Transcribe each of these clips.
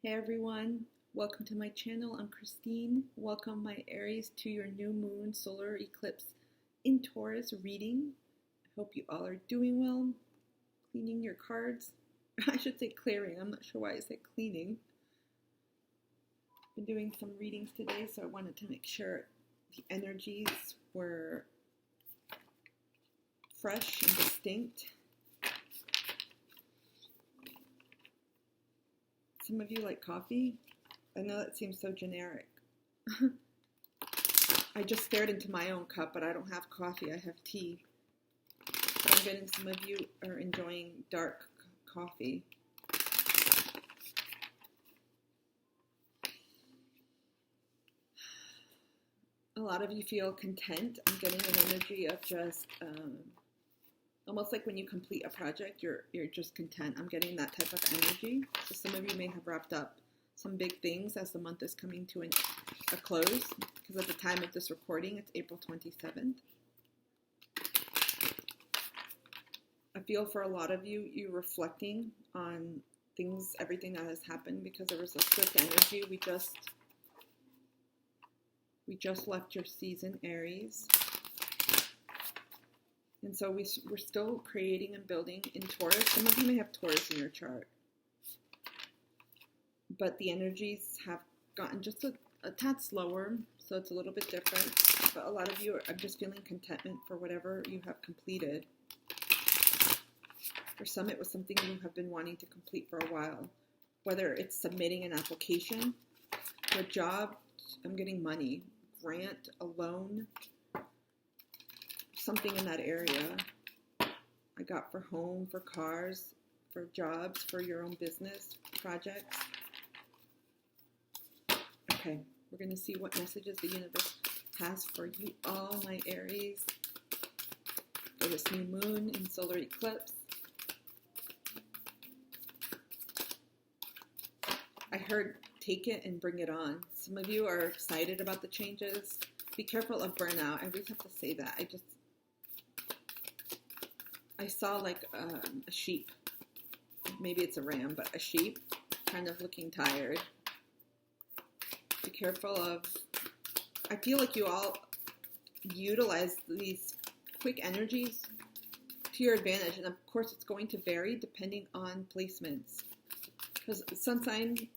Hey everyone, welcome to my channel. I'm Christine. Welcome my Aries to your new moon solar eclipse in Taurus reading. I hope you all are doing well, cleaning your cards. I should say clearing. I'm not sure why I said cleaning. Been doing some readings today, so I wanted to make sure the energies were fresh and distinct. Some of you like coffee. I know that seems so generic. I just stared into my own cup, but I don't have coffee. I have tea. But I'm getting some of you are enjoying dark coffee. A lot of you feel content. I'm getting an energy of just almost like when you complete a project, you're just content. I'm getting that type of energy. So some of you may have wrapped up some big things as the month is coming to a close, because at the time of this recording, it's April 27th. I feel for a lot of you, you're reflecting on things, everything that has happened, because there was a swift energy. We just left your season, Aries. And so we're still creating and building in Taurus. Some of you may have Taurus in your chart. But the energies have gotten just a tad slower, so it's a little bit different. But a lot of you are just feeling contentment for whatever you have completed. For some, it was something you have been wanting to complete for a while. Whether it's submitting an application, a job, I'm getting money, grant, a loan, something in that area. I got for home, for cars, for jobs, for your own business, projects. Okay, we're going to see what messages the universe has for you all, my Aries, for this new moon and solar eclipse. I heard take it and bring it on. Some of you are excited about the changes. Be careful of burnout. I always have to say that. I saw like a sheep. Maybe it's a ram, but a sheep kind of looking tired. Be careful of, I feel like you all utilize these quick energies to your advantage. And of course, it's going to vary depending on placements. Because sun sign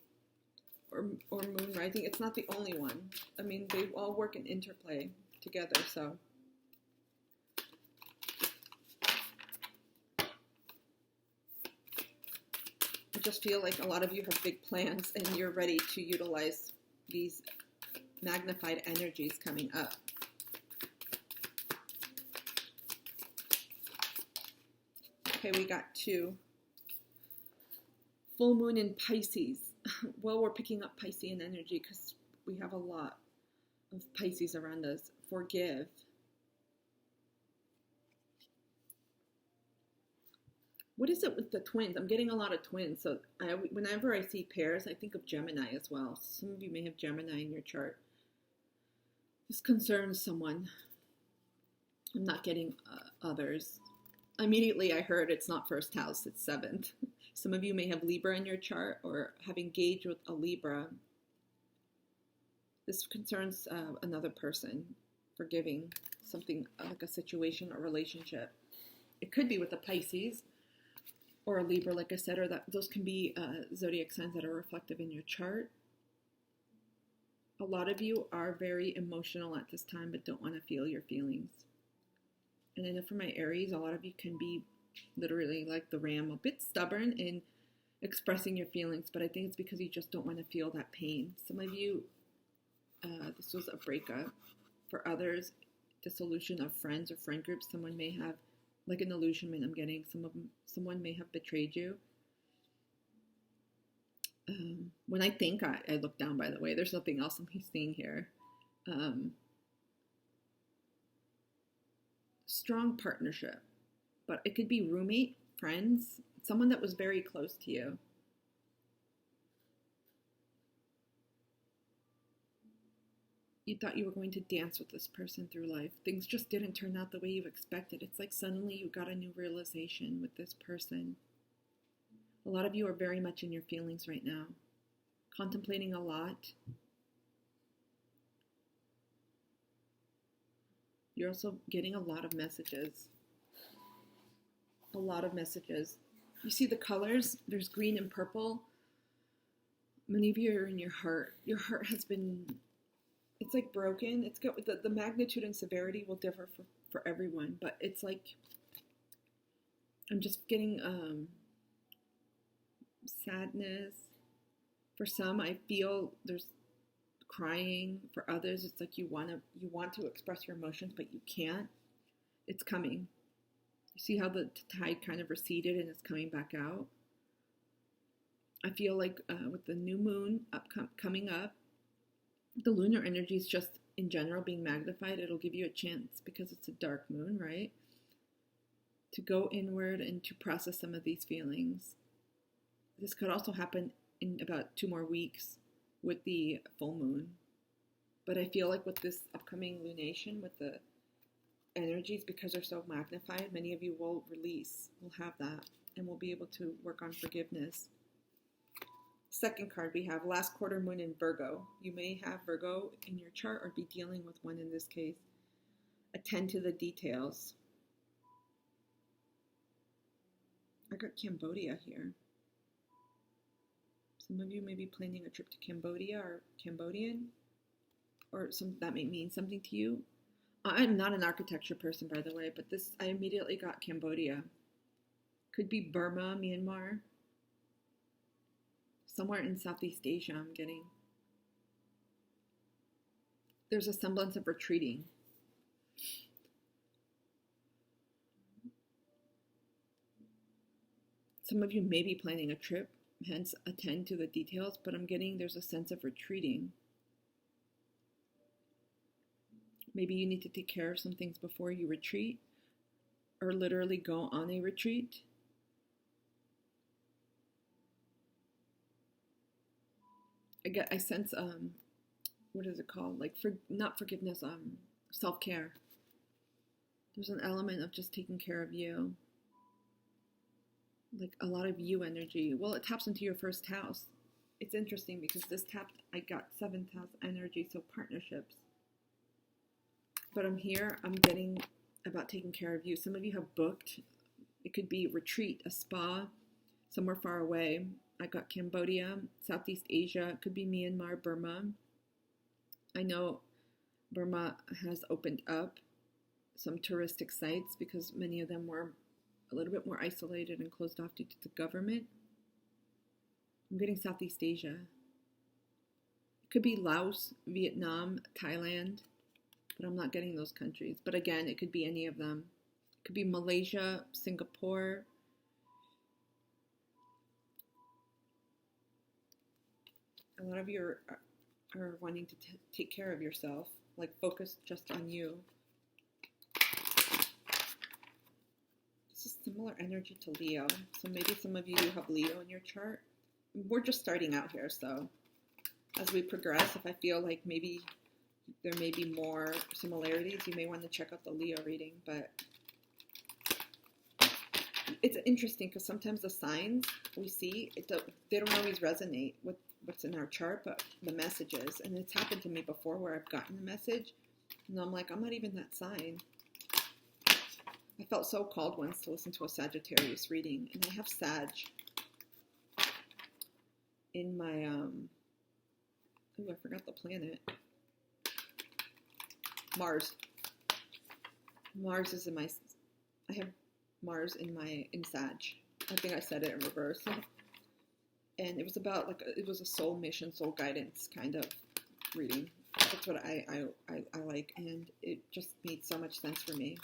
or moon rising, it's not the only one. I mean, they all work in interplay together, so. I just feel like a lot of you have big plans and you're ready to utilize these magnified energies coming up. Okay, we got 2. Full moon in Pisces. Well, we're picking up Piscean energy because we have a lot of Pisces around us. Forgive. What is it with the twins? I'm getting a lot of twins. So whenever I see pairs, I think of Gemini as well. Some of you may have Gemini in your chart. This concerns someone. I'm not getting others. Immediately I heard it's not first house, it's 7th. Some of you may have Libra in your chart or have engaged with a Libra. This concerns another person. Forgiving something like a situation or relationship. It could be with a Pisces or a Libra, like I said, or those can be zodiac signs that are reflective in your chart. A lot of you are very emotional at this time, but don't want to feel your feelings. And I know for my Aries, a lot of you can be literally like the ram, a bit stubborn in expressing your feelings, but I think it's because you just don't want to feel that pain. Some of you, this was a breakup. For others, dissolution of friends or friend groups. Someone may have, like an illusionment I'm getting, someone may have betrayed you. When I think, I look down, by the way, there's nothing else I'm seeing here. Strong partnership, but it could be roommate, friends, someone that was very close to you. You thought you were going to dance with this person through life. Things just didn't turn out the way you expected. It's like suddenly you got a new realization with this person. A lot of you are very much in your feelings right now. contemplating a lot. You're also getting a lot of messages. A lot of messages. You see the colors? There's green and purple. Many of you are in your heart. Your heart has been, it's like broken. It's got, the magnitude and severity will differ for everyone, but it's like, I'm just getting sadness. For some, I feel there's crying. For others, it's like you want to express your emotions, but you can't. It's coming. You see how the tide kind of receded and it's coming back out? I feel like with the new moon coming up, the lunar energy is just in general being magnified. It'll give you a chance, because it's a dark moon, right? To go inward and to process some of these feelings. This could also happen in about 2 more weeks with the full moon. But I feel like with this upcoming lunation, with the energies, because they're so magnified, many of you will have that, and will be able to work on forgiveness. Second card, we have last quarter moon in Virgo. You may have Virgo in your chart or be dealing with one in this case. Attend to the details. I got Cambodia here. Some of you may be planning a trip to Cambodia or Cambodian, or that may mean something to you. I'm not an architecture person, by the way, but I immediately got Cambodia. Could be Burma, Myanmar. Somewhere in Southeast Asia, I'm getting. There's a semblance of retreating. Some of you may be planning a trip, hence attend to the details, but I'm getting there's a sense of retreating. Maybe you need to take care of some things before you retreat, or literally go on a retreat. I sense, what is it called? Like, not forgiveness, self-care. There's an element of just taking care of you. Like a lot of you energy. Well, it taps into your first house. It's interesting because I got 7th house energy, so partnerships. But I'm getting about taking care of you. Some of you have booked. It could be a retreat, a spa, somewhere far away. I got Cambodia, Southeast Asia. It could be Myanmar, Burma. I know Burma has opened up some touristic sites because many of them were a little bit more isolated and closed off due to the government. I'm getting Southeast Asia. It could be Laos, Vietnam, Thailand, but I'm not getting those countries. But again, it could be any of them. It could be Malaysia, Singapore. A lot of you are wanting to take care of yourself, like focus just on you. This is similar energy to Leo. So maybe some of you do have Leo in your chart. We're just starting out here, so as we progress, if I feel like maybe there may be more similarities, you may want to check out the Leo reading. But it's interesting because sometimes the signs we see, they don't always resonate with what's in our chart, but the messages. And it's happened to me before where I've gotten a message and I'm like, I'm not even that sign. I felt so called once to listen to a Sagittarius reading, and I have Sag in my, I forgot the planet. Mars. Mars is I have Mars in Sag. I think I said it in reverse. And it was about it was a soul mission, soul guidance kind of reading. That's what I like, and it just made so much sense for me.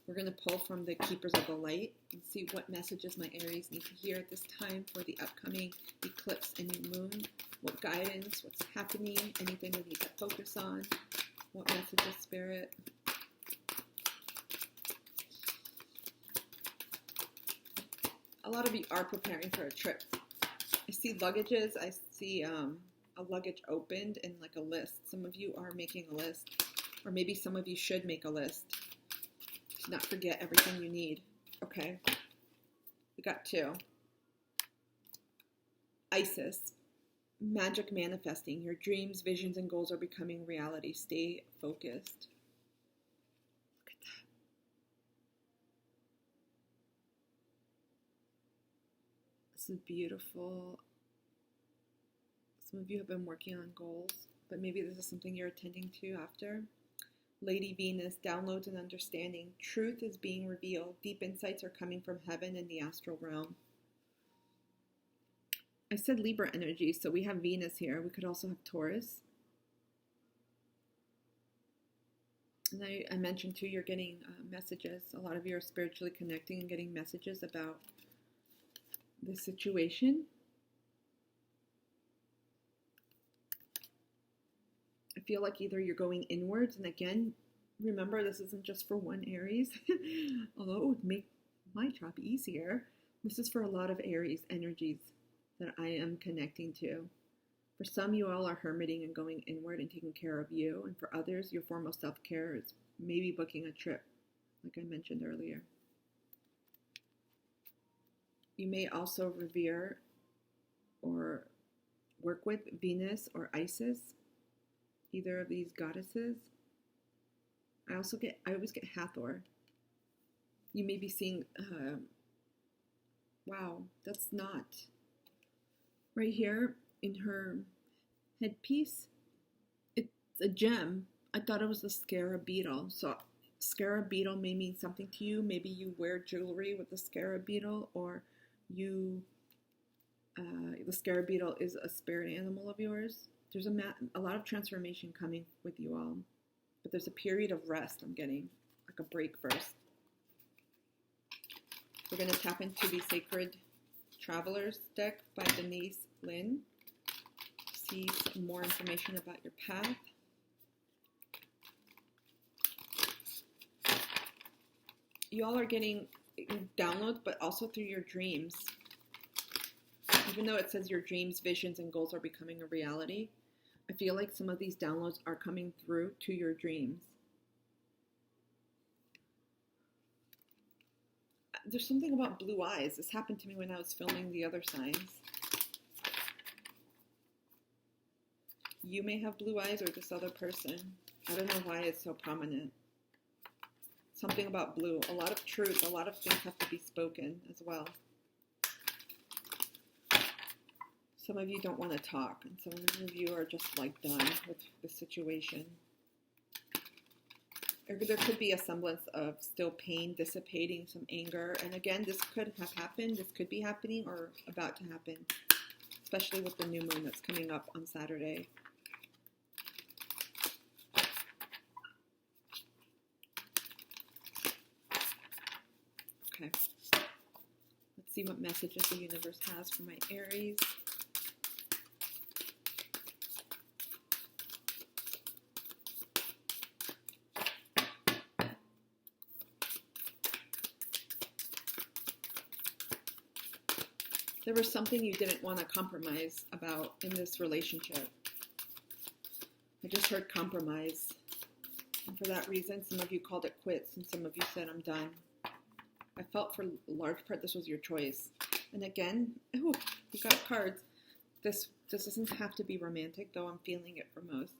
We're going to pull from the Keepers of the Light and see what messages my Aries need to hear at this time for the upcoming eclipse and new moon. What guidance, what's happening, anything we need to focus on, what messages, Spirit. A lot of you are preparing for a trip. I see luggages. I see a luggage opened and like a list. Some of you are making a list, or maybe some of you should make a list to not forget everything you need. Okay, we got 2. Isis. magic manifesting. Your dreams, visions, and goals are becoming reality. Stay focused. Look at that. This is beautiful. Some of you have been working on goals, but maybe this is something you're attending to after. Lady Venus, downloads and understanding. Truth is being revealed. Deep insights are coming from heaven and the astral realm. I said Libra energy, so we have Venus here. We could also have Taurus. And I mentioned too, you're getting messages. A lot of you are spiritually connecting and getting messages about the situation. I feel like either you're going inwards, and again, remember this isn't just for one Aries, although it would make my job easier. This is for a lot of Aries energies that I am connecting to. For some, you all are hermiting and going inward and taking care of you, and for others, your form of self-care is maybe booking a trip, like I mentioned earlier. You may also revere or work with Venus or Isis, either of these goddesses. I always get Hathor. You may be seeing, wow, that's not. Right here in her headpiece, it's a gem. I thought it was the scarab beetle. So scarab beetle may mean something to you. Maybe you wear jewelry with the scarab beetle, or the scarab beetle is a spirit animal of yours. There's a lot of transformation coming with you all, but there's a period of rest I'm getting, like a break first. We're going to tap into the Sacred Travelers deck by Denise Lynn. See some more information about your path. You all are getting downloads, but also through your dreams. Even though it says your dreams, visions, and goals are becoming a reality, I feel like some of these downloads are coming through to your dreams. There's something about blue eyes. This happened to me when I was filming the other signs. You may have blue eyes, or this other person. I don't know why it's so prominent. Something about blue. A lot of truth. A lot of things have to be spoken as well. Some of you don't want to talk, and some of you are just like done with the situation. Or there could be a semblance of still pain dissipating, some anger. And again, this could have happened. This could be happening or about to happen, especially with the new moon that's coming up on Saturday. Okay. Let's see what messages the universe has for my Aries. There was something you didn't want to compromise about in this relationship. I just heard compromise. And for that reason, some of you called it quits and some of you said, I'm done. I felt for a large part this was your choice. And again, we got cards. This doesn't have to be romantic, though I'm feeling it for most.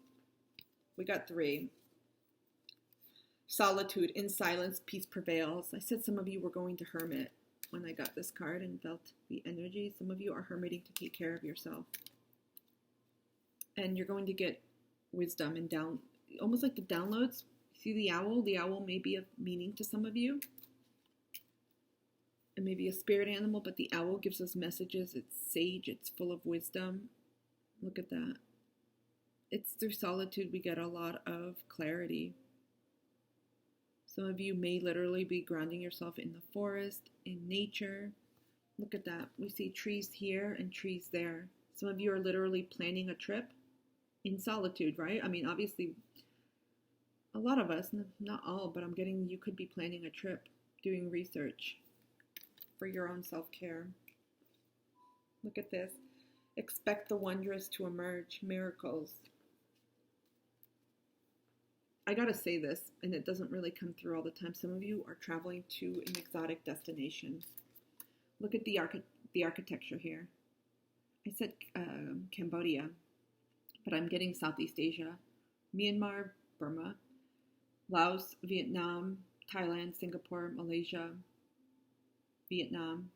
We got 3. Solitude, in silence, peace prevails. I said some of you were going to hermit when I got this card and felt the energy. Some of you are hermiting to take care of yourself. And you're going to get wisdom and almost like the downloads. See the owl? The owl may be of meaning to some of you. It may be a spirit animal, but the owl gives us messages. It's sage. It's full of wisdom. Look at that. It's through solitude we get a lot of clarity. Some of you may literally be grounding yourself in the forest, in nature. Look at that. We see trees here and trees there. Some of you are literally planning a trip in solitude, right? I mean, obviously, a lot of us, not all, but I'm getting you could be planning a trip, doing research for your own self-care. Look at this. Expect the wondrous to emerge, miracles. I gotta say this, and it doesn't really come through all the time. Some of you are traveling to an exotic destination. Look at the architecture here. I said Cambodia, but I'm getting Southeast Asia, Myanmar, Burma, Laos, Vietnam, Thailand, Singapore, Malaysia, Vietnam.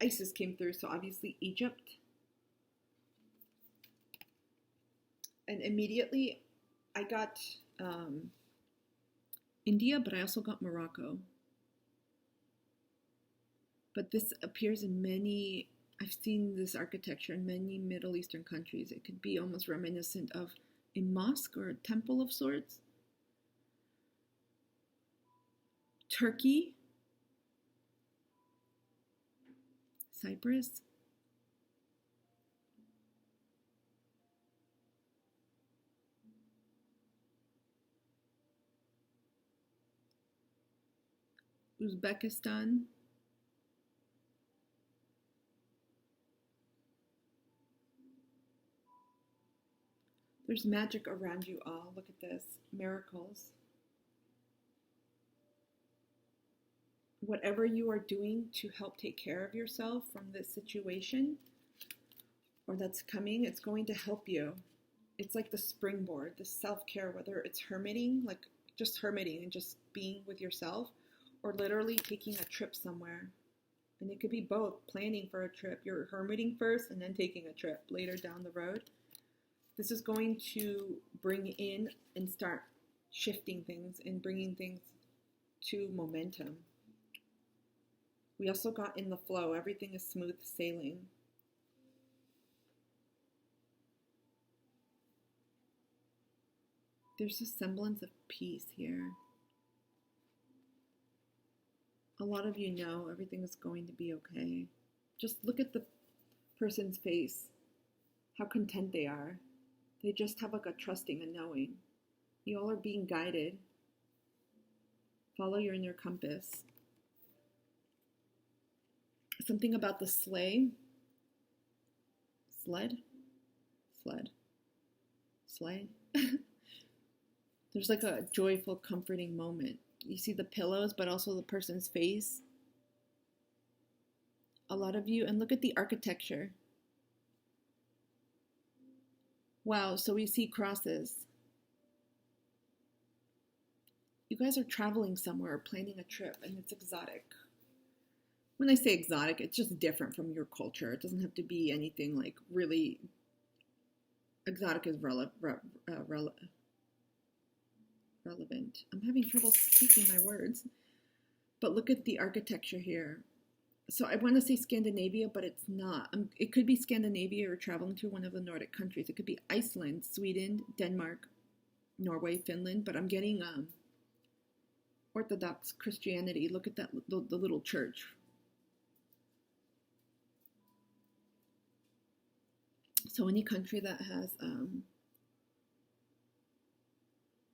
ISIS came through, so obviously Egypt. And immediately I got India, but I also got Morocco. But this appears in many, I've seen this architecture in many Middle Eastern countries. It could be almost reminiscent of a mosque or a temple of sorts. Turkey, Cyprus, Uzbekistan, there's magic around you all. Look at this. Miracles. Whatever you are doing to help take care of yourself from this situation or that's coming, it's going to help you. It's like the springboard, the self-care, whether it's hermiting, like just hermiting and just being with yourself, or literally taking a trip somewhere. And it could be both, planning for a trip. You're hermiting first and then taking a trip later down the road. This is going to bring in and start shifting things and bringing things to momentum. We also got in the flow. Everything is smooth sailing. There's a semblance of peace here. A lot of you know everything is going to be okay. Just look at the person's face, how content they are. They just have like a trusting and knowing. You all are being guided. Follow your inner compass. Something about the sleigh. Sled? Sleigh? There's like a joyful, comforting moment. You see the pillows, but also the person's face. A lot of you, and look at the architecture. Wow, so we see crosses. You guys are traveling somewhere or planning a trip, and it's exotic. When I say exotic, it's just different from your culture. It doesn't have to be anything like really exotic is relevant. I'm having trouble speaking my words. But look at the architecture here. So I want to say Scandinavia, but it's not. It could be Scandinavia or traveling to one of the Nordic countries. It could be Iceland, Sweden, Denmark, Norway, Finland. But I'm getting Orthodox Christianity. Look at that, the little church. So any country that has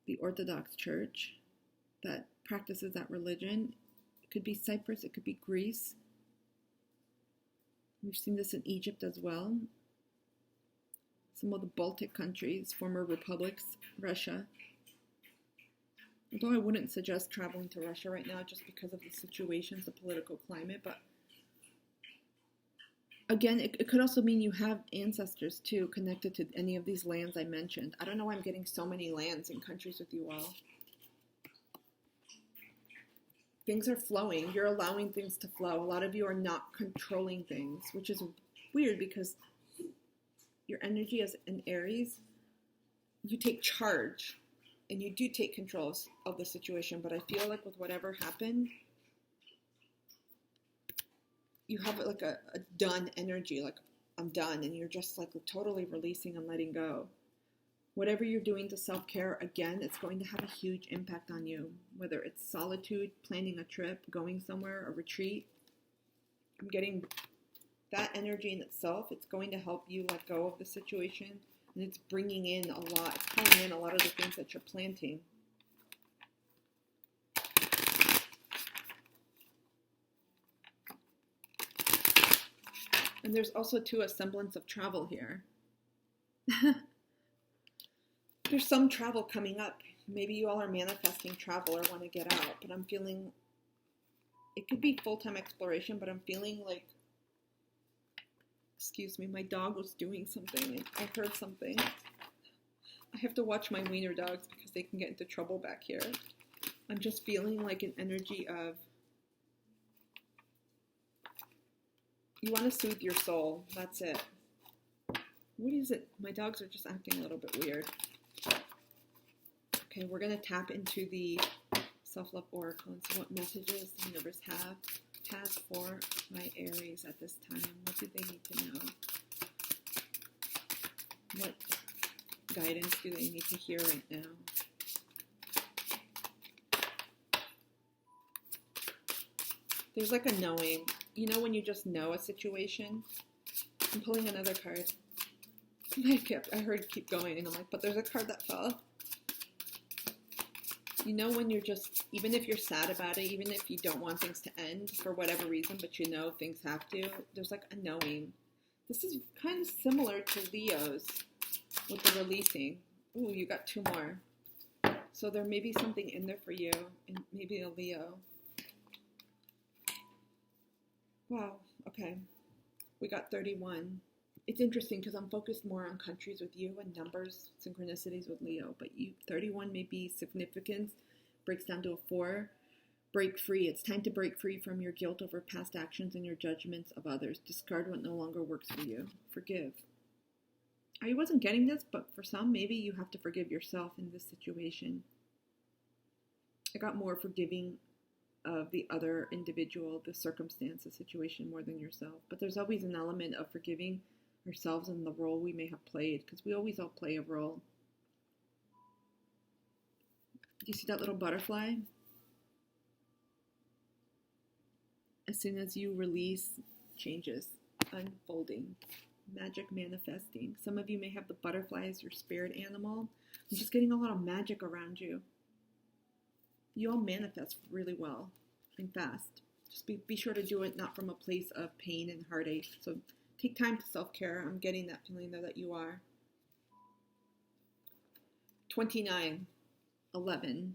the Orthodox Church that practices that religion, it could be Cyprus, it could be Greece. We've seen this in Egypt as well. Some of the Baltic countries, former republics, Russia. Although I wouldn't suggest traveling to Russia right now just because of the situations, the political climate, but again, it could also mean you have ancestors too connected to any of these lands I mentioned. I don't know why I'm getting so many lands and countries with you all. Things are flowing. You're allowing things to flow. A lot of you are not controlling things, which is weird because your energy as an Aries, you take charge and you do take control of the situation. But I feel like with whatever happened, you have like a done energy, like I'm done, and you're just like totally releasing and letting go. Whatever you're doing to self-care, again, it's going to have a huge impact on you, whether it's solitude, planning a trip, going somewhere, a retreat. I'm getting that energy in itself. It's going to help you let go of the situation, and it's bringing in a lot. It's calling in a lot of the things that you're planting. And there's also, too, a semblance of travel here. There's some travel coming up. Maybe you all are manifesting travel or want to get out, but I'm feeling it could be full-time exploration, but I'm feeling like Excuse me, my dog was doing something. I heard something. I have to watch my wiener dogs because they can get into trouble back here. I'm just feeling like an energy of, you want to soothe your soul. That's it. What is it? My dogs are just acting a little bit weird. Okay, we're going to tap into the self-love oracle and see what messages the universe has for my Aries at this time. What do they need to know? What guidance do they need to hear right now? There's like a knowing. You know when you just know a situation? I'm pulling another card. I heard keep going, and I'm like, but there's a card that fell. You know when you're just, even if you're sad about it, even if you don't want things to end for whatever reason, but you know things have to, there's like a knowing. This is kind of similar to Leo's with the releasing. Ooh, you got two more. So there may be something in there for you, and maybe a Leo. Wow, okay. We got 31. It's interesting because I'm focused more on countries with you and numbers, synchronicities with Leo. But 31 may be significance, breaks down to a 4. Break free. It's time to break free from your guilt over past actions and your judgments of others. Discard what no longer works for you. Forgive. I wasn't getting this, but for some, maybe you have to forgive yourself in this situation. I got more forgiving of the other individual, the circumstance, the situation, more than yourself. But there's always an element of forgiving ourselves and the role we may have played, because we always all play a role. Do you see that little butterfly? As soon as you release, changes, unfolding, magic manifesting. Some of you may have the butterfly as your spirit animal. I'm just getting a lot of magic around you. You all manifest really well and fast. Just be sure to do it not from a place of pain and heartache. So take time to self-care. I'm getting that feeling there that you are. 29, 11.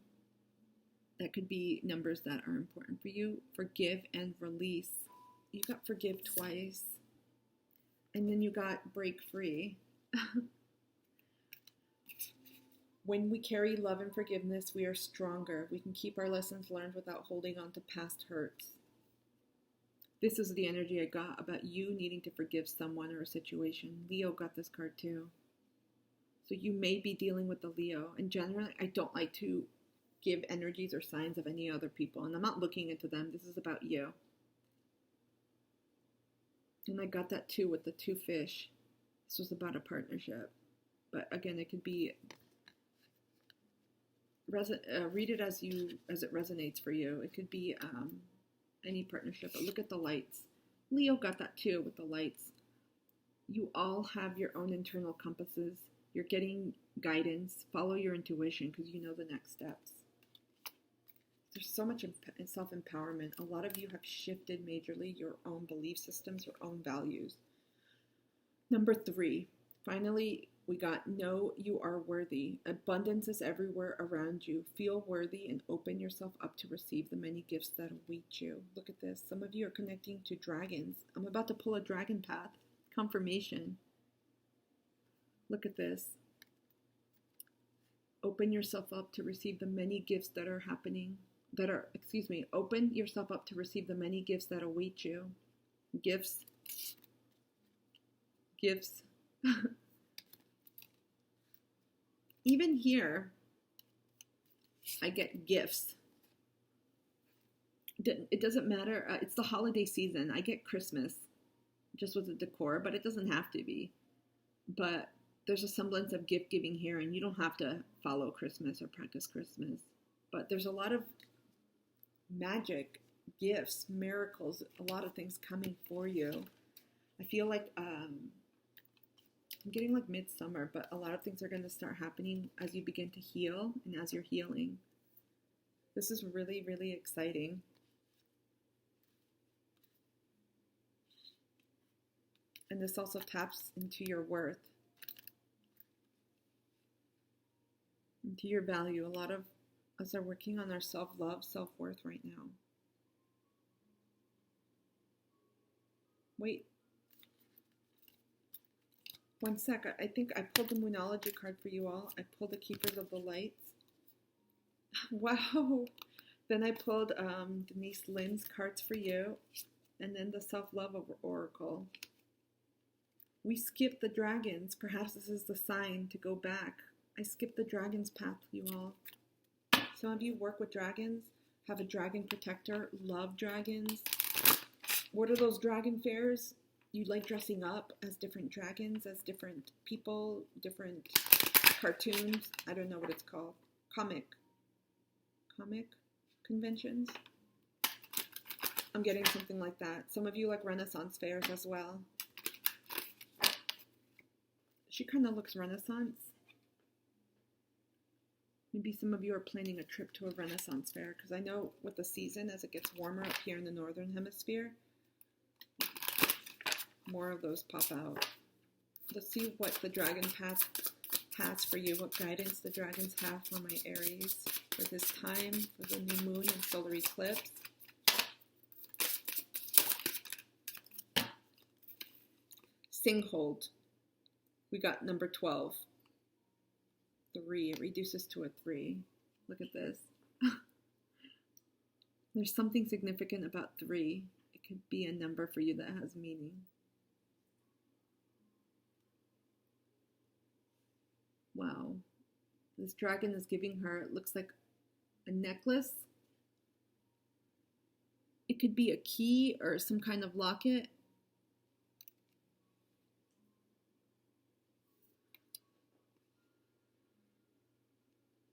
That could be numbers that are important for you. Forgive and release. You got forgive twice. And then you got break free. When we carry love and forgiveness, we are stronger. We can keep our lessons learned without holding on to past hurts. This is the energy I got about you needing to forgive someone or a situation. Leo got this card too. So you may be dealing with the Leo. And generally, I don't like to give energies or signs of any other people. And I'm not looking into them. This is about you. And I got that too with the 2 fish. This was about a partnership. But again, it could be... read it as it resonates for you. It could be any partnership, but look at the lights. Leo got that too with the lights. You all have your own internal compasses. You're getting guidance. Follow your intuition because you know the next steps. There's so much self-empowerment. A lot of you have shifted majorly your own belief systems, your own values. Number 3, finally, we got know you are worthy. Abundance is everywhere around you. Feel worthy and open yourself up to receive the many gifts that await you. Look at this. Some of you are connecting to dragons. I'm about to pull a dragon path. Confirmation. Look at this. Open yourself up to receive the many gifts that are happening. Open yourself up to receive the many gifts that await you. Gifts. Even here, I get gifts. It doesn't matter. It's the holiday season. I get Christmas just with the decor, but it doesn't have to be. But there's a semblance of gift giving here, and you don't have to follow Christmas or practice Christmas. But there's a lot of magic, gifts, miracles, a lot of things coming for you. I feel like I'm getting like midsummer, but a lot of things are going to start happening as you begin to heal and as you're healing. This is really, really exciting. And this also taps into your worth, into your value. A lot of us are working on our self-love, self-worth right now. Wait. One sec. I think I pulled the Moonology card for you all. I pulled the Keepers of the Lights. Wow. Then I pulled Denise Lynn's cards for you. And then the Self-Love Oracle. We skipped the dragons. Perhaps this is the sign to go back. I skipped the dragon's path, you all. Some of you work with dragons, have a dragon protector, love dragons. What are those dragon fairs? You like dressing up as different dragons, as different people, different cartoons. I don't know what it's called. Comic conventions. I'm getting something like that. Some of you like Renaissance fairs as well. She kind of looks Renaissance. Maybe some of you are planning a trip to a Renaissance fair, because I know with the season, as it gets warmer up here in the Northern Hemisphere, more of those pop out. Let's see what the dragon path has for you, what guidance the dragons have for my Aries for this time, for the new moon and solar eclipse. Singhold. We got number 12. 3. It reduces to a 3. Look at this. There's something significant about 3. It could be a number for you that has meaning. Wow. This dragon is giving her, it looks like a necklace. It could be a key or some kind of locket.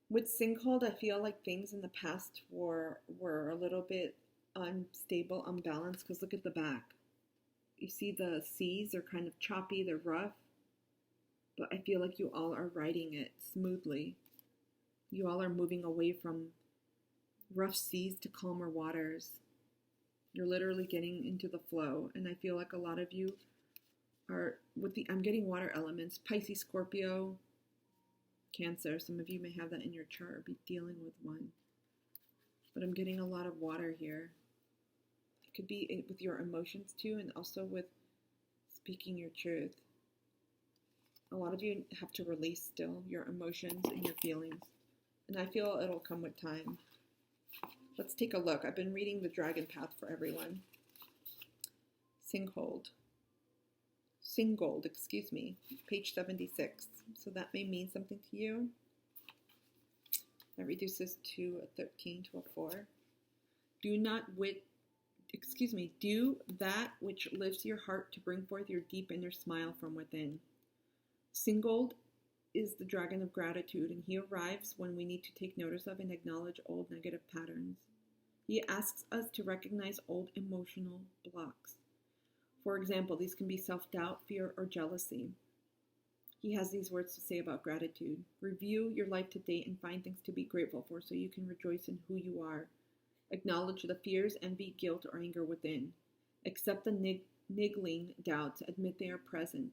With Singhold, I feel like things in the past were a little bit unstable, unbalanced, because look at the back. You see the seas are kind of choppy, they're rough, but I feel like you all are riding it smoothly. You all are moving away from rough seas to calmer waters. You're literally getting into the flow, and I feel like a lot of you are, I'm getting water elements, Pisces, Scorpio, Cancer. Some of you may have that in your chart or be dealing with one. But I'm getting a lot of water here. It could be with your emotions too, and also with speaking your truth. A lot of you have to release still your emotions and your feelings. And I feel it'll come with time. Let's take a look. I've been reading the Dragon Path for everyone. Singhold, excuse me, page 76. So that may mean something to you. That reduces to a 13 to a 4. Do that which lifts your heart to bring forth your deep inner smile from within. Singhold is the dragon of gratitude, and he arrives when we need to take notice of and acknowledge old negative patterns. He asks us to recognize old emotional blocks. For example, these can be self-doubt, fear, or jealousy. He has these words to say about gratitude. Review your life to date and find things to be grateful for so you can rejoice in who you are. Acknowledge the fears, envy, guilt, or anger within. Accept the niggling doubts. Admit they are present,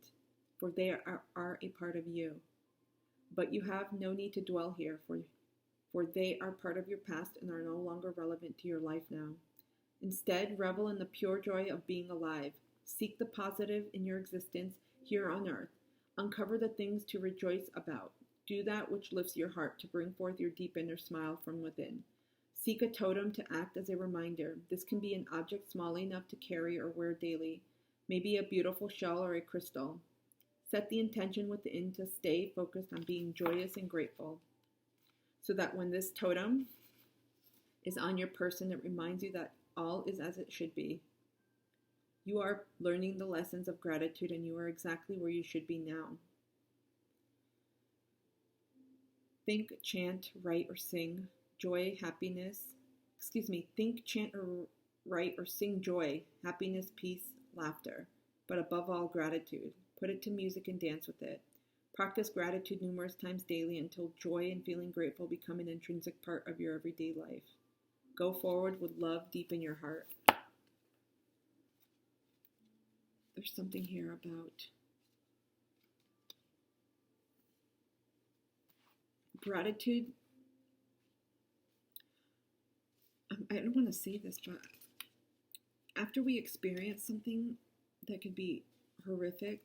for they are a part of you. But you have no need to dwell here, for they are part of your past and are no longer relevant to your life now. Instead, revel in the pure joy of being alive. Seek the positive in your existence here on earth. Uncover the things to rejoice about. Do that which lifts your heart to bring forth your deep inner smile from within. Seek a totem to act as a reminder. This can be an object small enough to carry or wear daily, maybe a beautiful shell or a crystal. Set the intention within to stay focused on being joyous and grateful, so that when this totem is on your person, it reminds you that all is as it should be. You are learning the lessons of gratitude, and you are exactly where you should be now. Think, chant, write, or sing joy, happiness. Think, chant, or write, or sing joy, happiness, peace, laughter, but above all, gratitude. Put it to music and dance with it. Practice gratitude numerous times daily until joy and feeling grateful become an intrinsic part of your everyday life. Go forward with love deep in your heart. There's something here about gratitude. I don't want to say this, but after we experience something that could be horrific,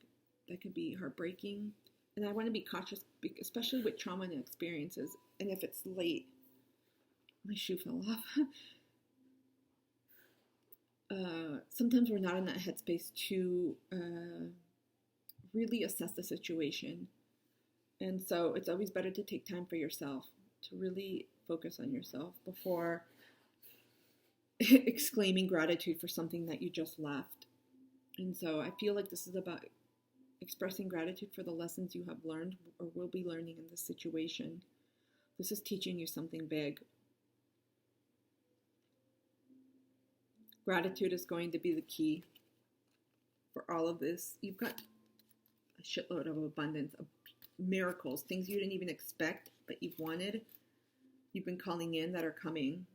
that could be heartbreaking. And I want to be cautious, especially with trauma and experiences. And if it's late, my shoe fell off. Sometimes we're not in that headspace to really assess the situation. And so it's always better to take time for yourself, to really focus on yourself before exclaiming gratitude for something that you just left. And so I feel like this is about expressing gratitude for the lessons you have learned or will be learning in this situation. This is teaching you something big. Gratitude is going to be the key for all of this. You've got a shitload of abundance, of miracles, things you didn't even expect, but you've wanted, you've been calling in that are coming.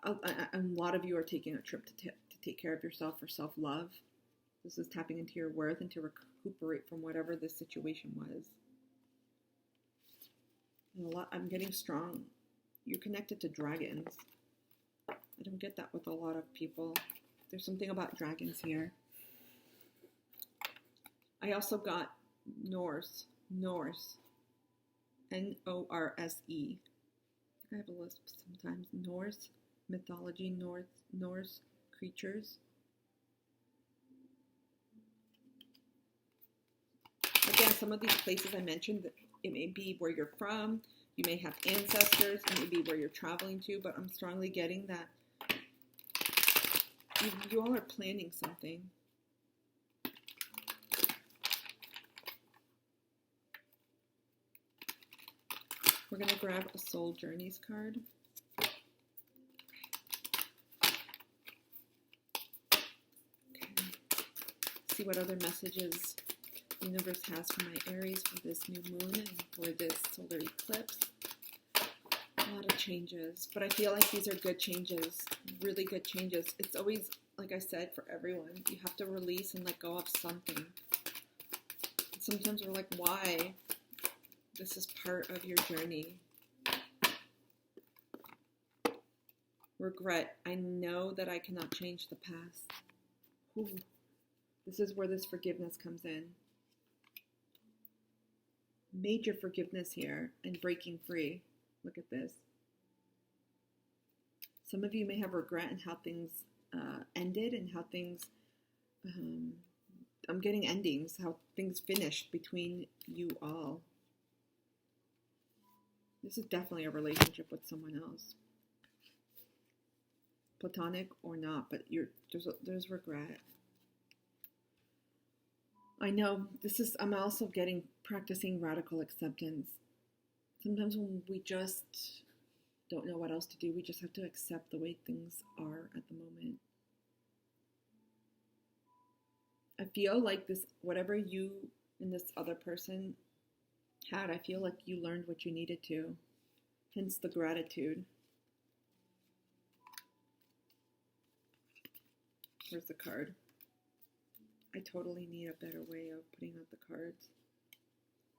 A lot of you are taking a trip to take care of yourself for self-love. This is tapping into your worth and to recuperate from whatever this situation was. And I'm getting strong. You're connected to dragons. I don't get that with a lot of people. There's something about dragons here. I also got Norse, N-O-R-S-E. I think I have a list sometimes. Norse mythology, Norse creatures. Again, some of these places I mentioned, it may be where you're from, you may have ancestors, it may be where you're traveling to, but I'm strongly getting that you all are planning something. We're going to grab a Soul Journeys card. See what other messages the universe has for my Aries for this new moon and for this solar eclipse. A lot of changes, but I feel like these are good changes, really good changes. It's always, like I said, for everyone, you have to release and let go of something. And sometimes we're like, why? This is part of your journey. Regret. I know that I cannot change the past. Ooh. This is where this forgiveness comes in. Major forgiveness here and breaking free. Look at this. Some of you may have regret in how things ended and how things, I'm getting endings, how things finished between you all. This is definitely a relationship with someone else. Platonic or not, but there's regret. I know I'm also practicing radical acceptance. Sometimes when we just don't know what else to do, we just have to accept the way things are at the moment. I feel like this, whatever you and this other person had, I feel like you learned what you needed to. Hence the gratitude. Where's the card? I totally need a better way of putting out the cards.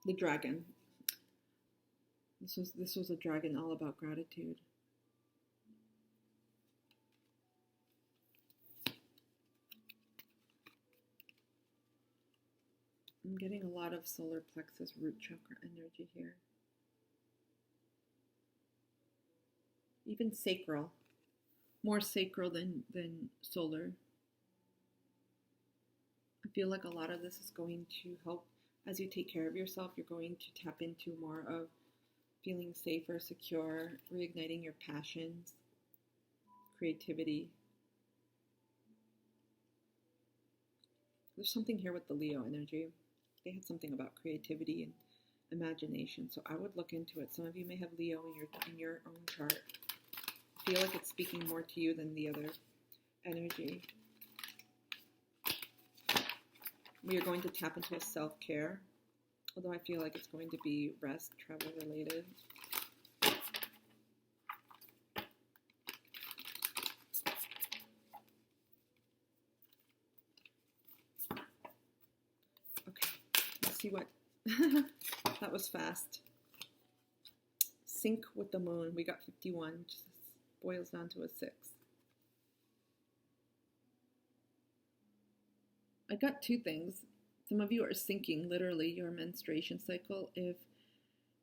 The dragon. This was a dragon all about gratitude. I'm getting a lot of solar plexus root chakra energy here. Even sacral. More sacral than solar. I feel like a lot of this is going to help as you take care of yourself. You're going to tap into more of feeling safer, secure, reigniting your passions, creativity. There's something here with the Leo energy. They had something about creativity and imagination, so I would look into it. Some of you may have Leo in your own chart. I feel like it's speaking more to you than the other energy. We are going to tap into a self-care, although I feel like it's going to be rest, travel related. Okay, let's see what, that was fast. Sync with the moon, we got 51, which boils down to a 6. I got two things. Some of you are syncing literally your menstruation cycle, if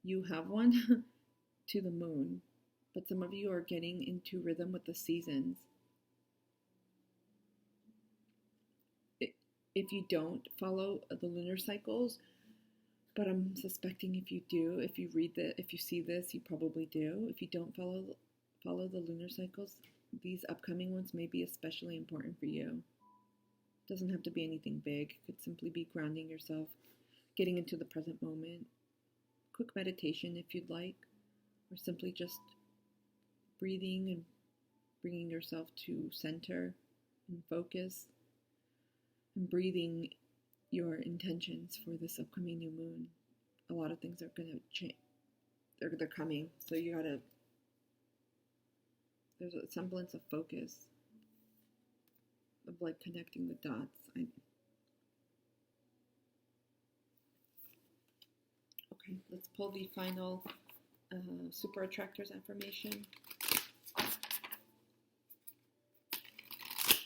you have one, to the moon. But some of you are getting into rhythm with the seasons. If you don't follow the lunar cycles, but I'm suspecting if you do, if you see this, you probably do. If you don't follow the lunar cycles, these upcoming ones may be especially important for you. It doesn't have to be anything big. It could simply be grounding yourself, getting into the present moment. Quick meditation if you'd like, or simply just breathing and bringing yourself to center and focus, and breathing your intentions for this upcoming new moon. A lot of things are going to change. They're coming, so there's a semblance of focus, of like connecting the dots. Okay, let's pull the final super attractors affirmation.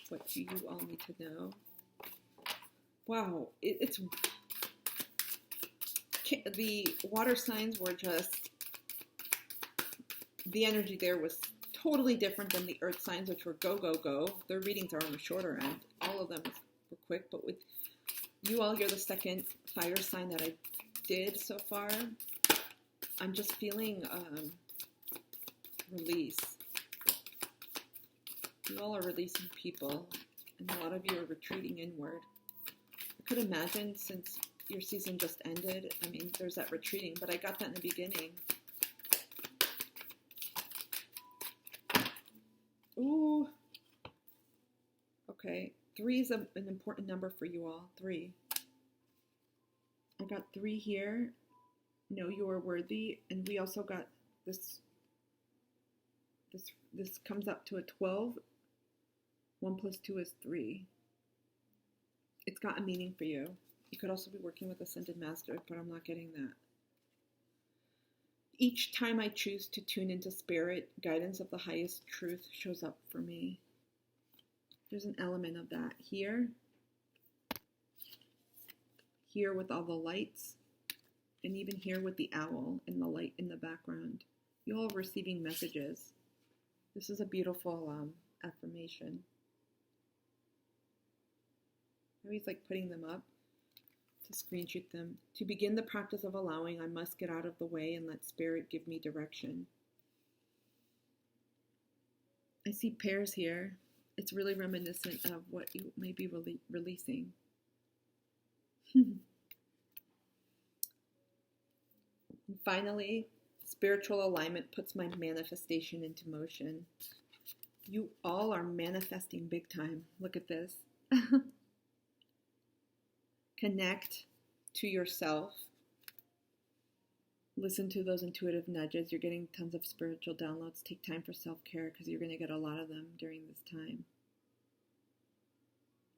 What do you all need to know? Wow, it's the water signs were just, the energy there was totally different than the earth signs, which were go, go, go. Their readings are on the shorter end. All of them were quick, but with you all, you're the second fire sign that I did so far. I'm just feeling release. You all are releasing people, and a lot of you are retreating inward. I could imagine, since your season just ended, I mean, there's that retreating, but I got that in the beginning. Ooh. Okay. 3 is an important number for you all. 3. I got 3 here. Know you are worthy. And we also got this comes up to a 12. 1 plus 2 is 3. It's got a meaning for you. You could also be working with Ascended Master, but I'm not getting that. Each time I choose to tune into spirit, guidance of the highest truth shows up for me. There's an element of that here with all the lights, and even here with the owl and the light in the background. You all are receiving messages. This is a beautiful affirmation. Maybe it's like putting them up to screenshot them. To begin the practice of allowing, I must get out of the way and let spirit give me direction. I see pairs here. It's really reminiscent of what you may be releasing. And finally, spiritual alignment puts my manifestation into motion. You all are manifesting big time. Look at this. Connect to yourself. Listen to those intuitive nudges. You're getting tons of spiritual downloads. Take time for self-care, because you're going to get a lot of them during this time.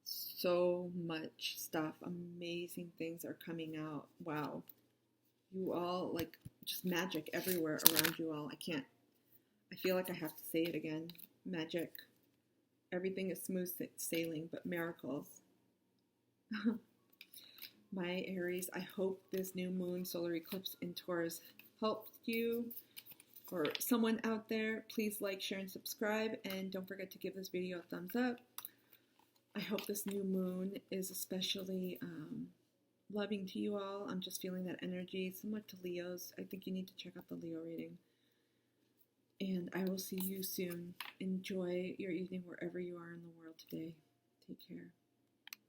So much stuff. Amazing things are coming out. Wow. You all, like, just magic everywhere around you all. I feel like I have to say it again. Magic. Everything is smooth sailing, but miracles. My Aries, I hope this new moon solar eclipse in Taurus helped you or someone out there. Please like, share, and subscribe. And don't forget to give this video a thumbs up. I hope this new moon is especially loving to you all. I'm just feeling that energy, somewhat to Leos. I think you need to check out the Leo reading. And I will see you soon. Enjoy your evening wherever you are in the world today. Take care.